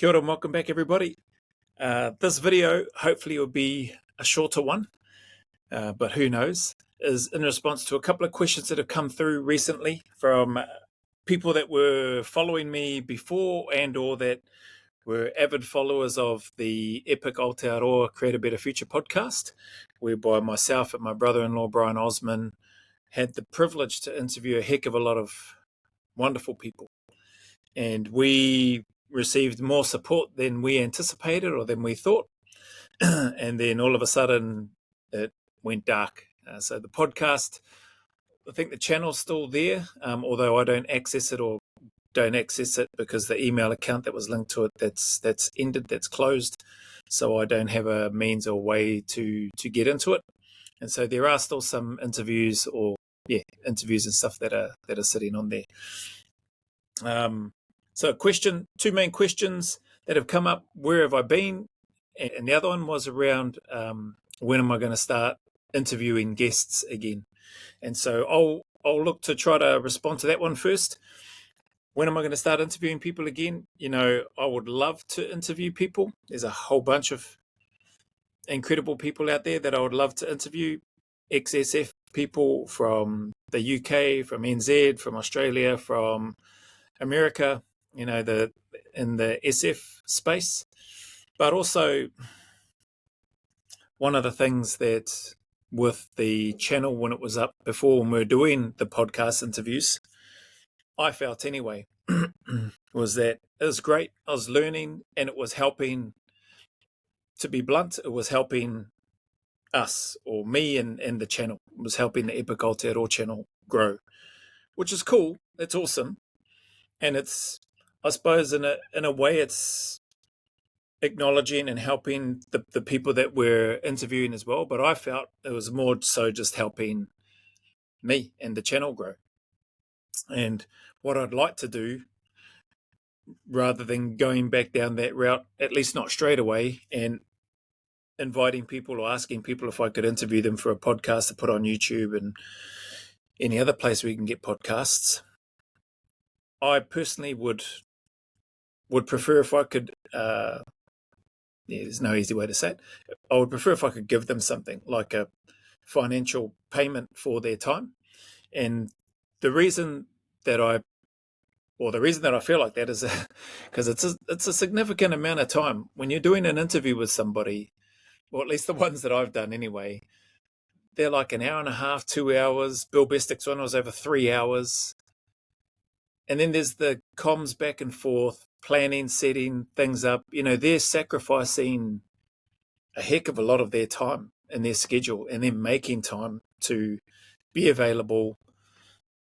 Kia ora and welcome back, everybody. This video hopefully will be a shorter one, but who knows, is in response to a couple of questions that have come through recently from people that were following me before and or that were avid followers of the Epich Aotearoa Create a Better Future podcast, whereby myself and my brother-in-law Brian Osman had the privilege to interview a heck of a lot of wonderful people. And we received more support than we anticipated or than we thought. And then all of a sudden it went dark. So the podcast, I think the channel's still there, although I don't access it because the email account that was linked to it, that's ended, that's closed. So I don't have a means or way to get into it. And so there are still some interviews and stuff that are sitting on there. So two main questions that have come up: where have I been? And the other one was around when am I going to start interviewing guests again? And so I'll look to try to respond to that one first. When am I going to start interviewing people again? You know, I would love to interview people. There's a whole bunch of incredible people out there that I would love to interview. XSF people from the UK, from NZ, from Australia, from America, you know, in the SF space. But also, one of the things that with the channel when it was up before, when we were doing the podcast interviews, I felt anyway, was that it was great. I was learning, and it was helping, to be blunt, it was helping us, or me and the channel. It was helping the Epich Aotearoa channel grow, which is cool. It's awesome. And it's, I suppose, in a way, it's acknowledging and helping the people that we're interviewing as well. But I felt it was more so just helping me and the channel grow. And what I'd like to do, rather than going back down that route, at least not straight away, and inviting people or asking people if I could interview them for a podcast to put on YouTube and any other place we can get podcasts, I personally would prefer if I could, there's no easy way to say it. I would prefer if I could give them something like a financial payment for their time. And the reason that I feel like that is because it's a significant amount of time. When you're doing an interview with somebody, or at least the ones that I've done anyway, they're like an hour and a half, 2 hours. Bill Bestick's one was over 3 hours. And then there's the comms back and forth, planning, setting things up. You know, they're sacrificing a heck of a lot of their time and their schedule, and then making time to be available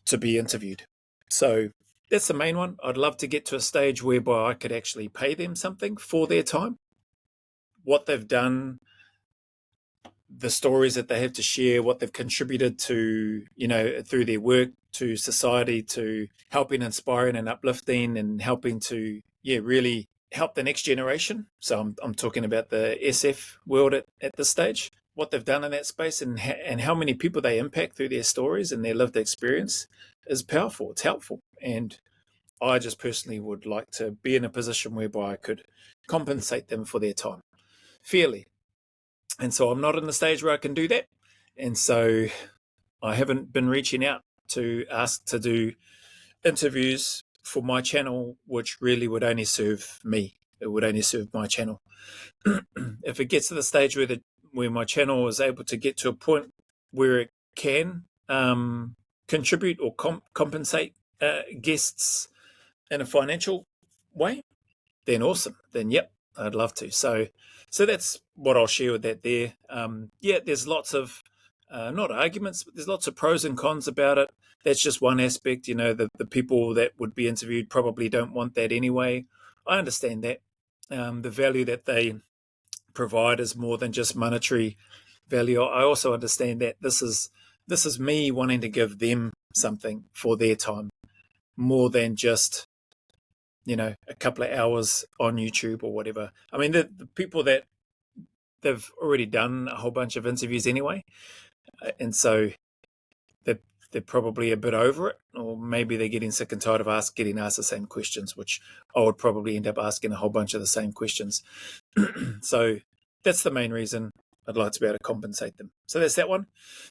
to be interviewed. So that's the main one. I'd love to get to a stage whereby I could actually pay them something for their time, what they've done, the stories that they have to share, what they've contributed to, you know, through their work to society, to helping, inspiring and uplifting, and helping to, really help the next generation. So I'm talking about the SF world at this stage, what they've done in that space, and how many people they impact through their stories and their lived experience is powerful. It's helpful. And I just personally would like to be in a position whereby I could compensate them for their time fairly. And so I'm not in the stage where I can do that. And so I haven't been reaching out to ask to do interviews for my channel, which really would only serve me. It would only serve my channel. If it gets to the stage where my channel is able to get to a point where it can contribute or compensate guests in a financial way, then awesome. Then yep, I'd love to. So that's what I'll share with that there. There's lots of, not arguments, but there's lots of pros and cons about it. That's just one aspect. You know, the people that would be interviewed probably don't want that anyway. I understand that. The value that they provide is more than just monetary value. I also understand that this is me wanting to give them something for their time, more than just, you know, a couple of hours on YouTube or whatever. I mean, the people that they've already done a whole bunch of interviews anyway, and so they're probably a bit over it, or maybe they're getting sick and tired of getting asked the same questions, which I would probably end up asking a whole bunch of the same questions. So that's the main reason I'd like to be able to compensate them. So that's that one.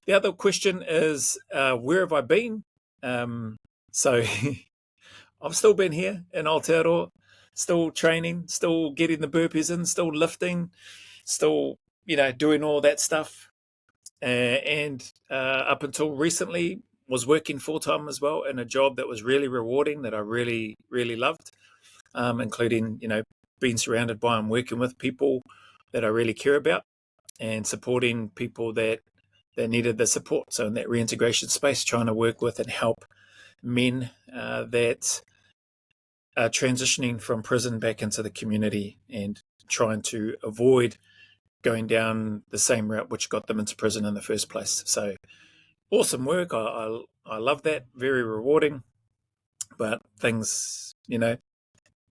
The other question is, where have I been? So I've still been here in Aotearoa, still training, still getting the burpees in, still lifting, still, doing all that stuff. And up until recently, was working full-time as well in a job that was really rewarding, that I really, really loved, including, being surrounded by and working with people that I really care about and supporting people that needed the support. So in that reintegration space, trying to work with and help men that are transitioning from prison back into the community and trying to avoid going down the same route which got them into prison in the first place. So awesome work. I love that. Very rewarding. But things needed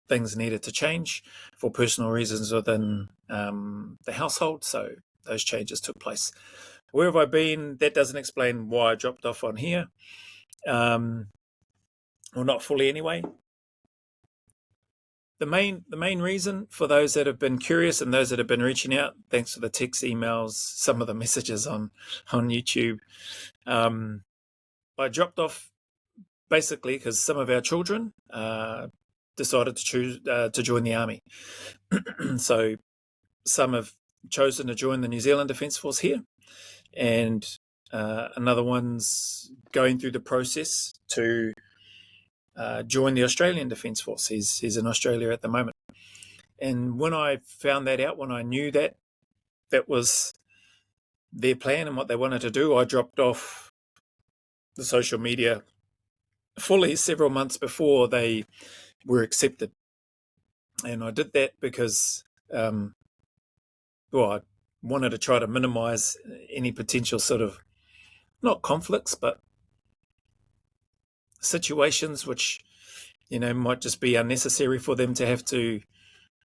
to change for personal reasons within the household. So those changes took place. Where have I been? That doesn't explain why I dropped off on here. Well, not fully anyway. The main reason, for those that have been curious and those that have been reaching out, thanks for the text, emails, some of the messages on YouTube, I dropped off basically because some of our children decided to choose to join the army. So some have chosen to join the New Zealand Defence Force here, and another one's going through the process to join the Australian Defence Force. He's in Australia at the moment. And when I found that out, when I knew that was their plan and what they wanted to do, I dropped off the social media fully several months before they were accepted. And I did that because, I wanted to try to minimize any potential sort of, not conflicts, but situations which, might just be unnecessary for them to have to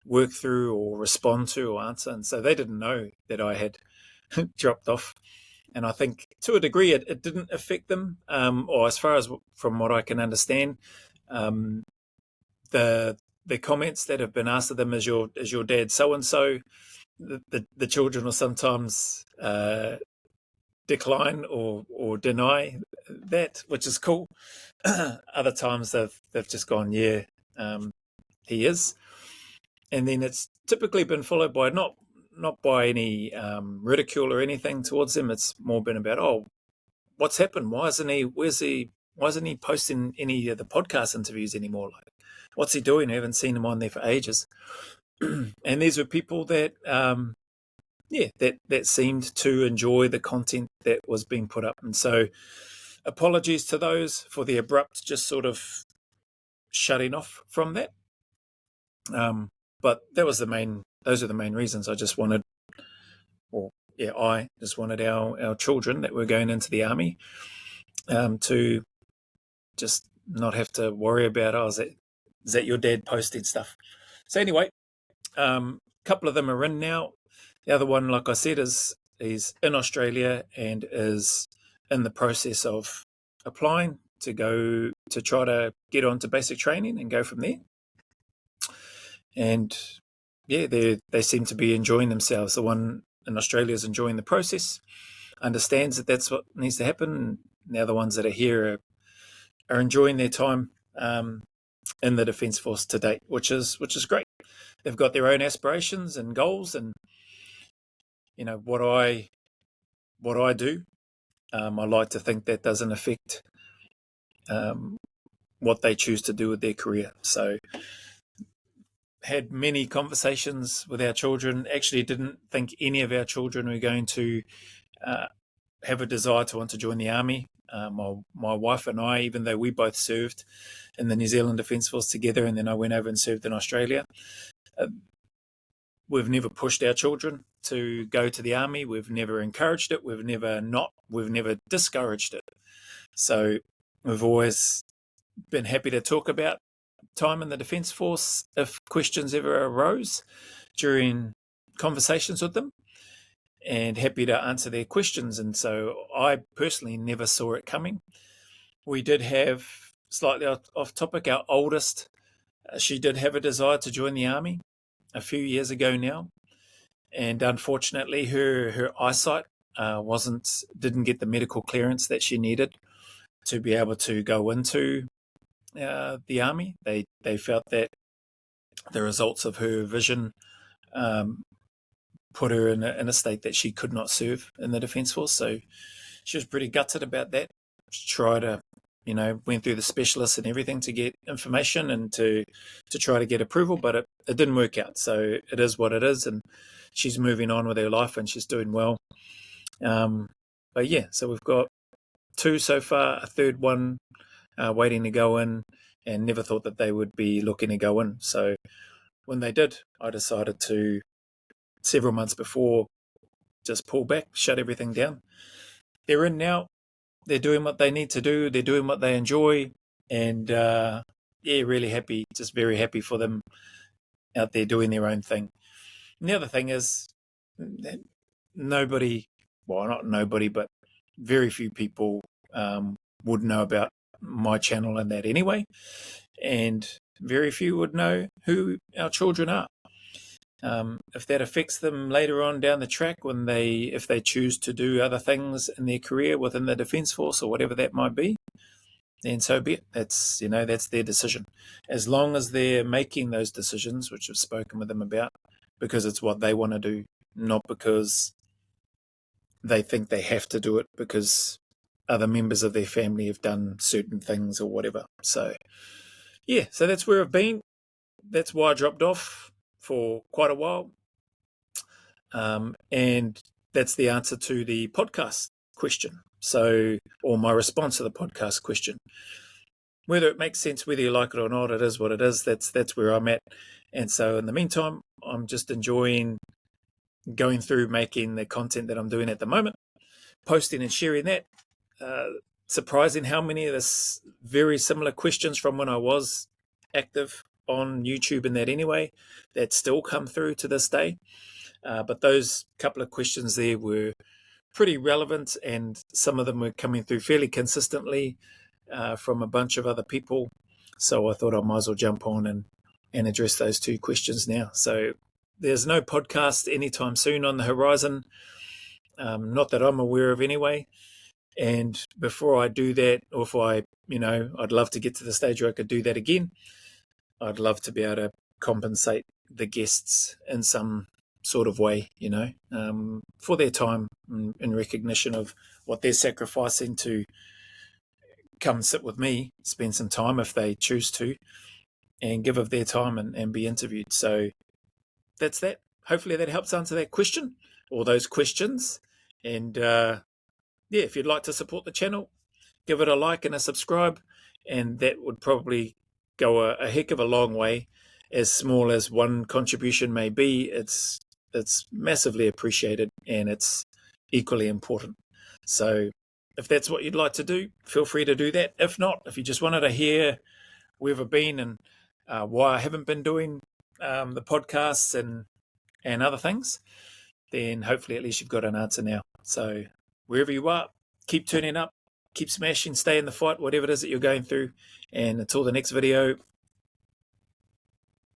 work through or respond to or answer. And so they didn't know that I had dropped off. And I think to a degree it didn't affect them, or as far as from what I can understand, the comments that have been asked of them, is your dad so and so, the children will sometimes decline or deny that, which is cool. Other times they've just gone, yeah, he is. And then it's typically been followed by not by any ridicule or anything towards them. It's more been about, oh, what's happened? Why isn't he posting any of the podcast interviews anymore? Like, what's he doing? I haven't seen him on there for ages. And these were people that that seemed to enjoy the content that was being put up. And so apologies to those for the abrupt just sort of shutting off from that. But those are the main reasons. I just wanted our children that were going into the army to just not have to worry about, is that your dad posting stuff? So anyway, a couple of them are in now. The other one, like I said, is in Australia and is in the process of applying to go to try to get onto basic training and go from there. And yeah, they seem to be enjoying themselves. The one in Australia is enjoying the process, understands that that's what needs to happen. And the other ones that are here are enjoying their time in the Defence Force to date, which is great. They've got their own aspirations and goals, and what I do. I like to think that doesn't affect what they choose to do with their career. So had many conversations with our children. Actually didn't think any of our children were going to have a desire to want to join the army. My wife and I, even though we both served in the New Zealand Defence Force together, and then I went over and served in Australia, we've never pushed our children to go to the army. We've never encouraged it. We've never discouraged it. So we've always been happy to talk about time in the Defence Force if questions ever arose during conversations with them, and happy to answer their questions. And so I personally never saw it coming. we did have, slightly off topic, our oldest, she did have a desire to join the army a few years ago now. And unfortunately, her eyesight didn't get the medical clearance that she needed to be able to go into the army. They felt that the results of her vision put her in a state that she could not serve in the Defence Force. So she was pretty gutted about that. She tried to, went through the specialists and everything to get information and to try to get approval, but it didn't work out. So it is what it is, and she's moving on with her life and she's doing well. But yeah, so we've got 2 so far, a third one waiting to go in, and never thought that they would be looking to go in. So when they did, I decided to, several months before, just pull back, shut everything down. They're in now. They're doing what they need to do. They're doing what they enjoy. And really happy, just very happy for them out there doing their own thing. And the other thing is, nobody, well, not nobody, but very few people would know about my channel and that anyway. And very few would know who our children are. If that affects them later on down the track, if they choose to do other things in their career within the Defence Force or whatever that might be, then so be it. That's their decision. As long as they're making those decisions, which I've spoken with them about, because it's what they want to do, not because they think they have to do it because other members of their family have done certain things or whatever. So yeah, so that's where I've been. That's why I dropped off for quite a while. And that's the answer to the podcast question. So, or my response to the podcast question. Whether it makes sense, whether you like it or not, it is what it is. That's where I'm at. And so in the meantime, I'm just enjoying going through making the content that I'm doing at the moment, posting and sharing that. Surprising how many of this very similar questions from when I was active on YouTube and that anyway, that still come through to this day. But those couple of questions there were pretty relevant, and some of them were coming through fairly consistently from a bunch of other people. So I thought I might as well jump on and address those 2 questions now. So there's no podcast anytime soon on the horizon, not that I'm aware of anyway. And before I do that, or if I'd love to get to the stage where I could do that again, I'd love to be able to compensate the guests in some sort of way, for their time in recognition of what they're sacrificing to come sit with me, spend some time if they choose to, and give of their time and be interviewed. So that's that. Hopefully that helps answer that question or those questions. And if you'd like to support the channel, give it a like and a subscribe, and that would probably go a heck of a long way. As small as one contribution may be, it's massively appreciated, and it's equally important. So if that's what you'd like to do, feel free to do that. If not, if you just wanted to hear where I've been and why I haven't been doing the podcasts and other things, then hopefully at least you've got an answer now. So wherever you are, keep turning up, keep smashing, stay in the fight, whatever it is that you're going through. And until the next video,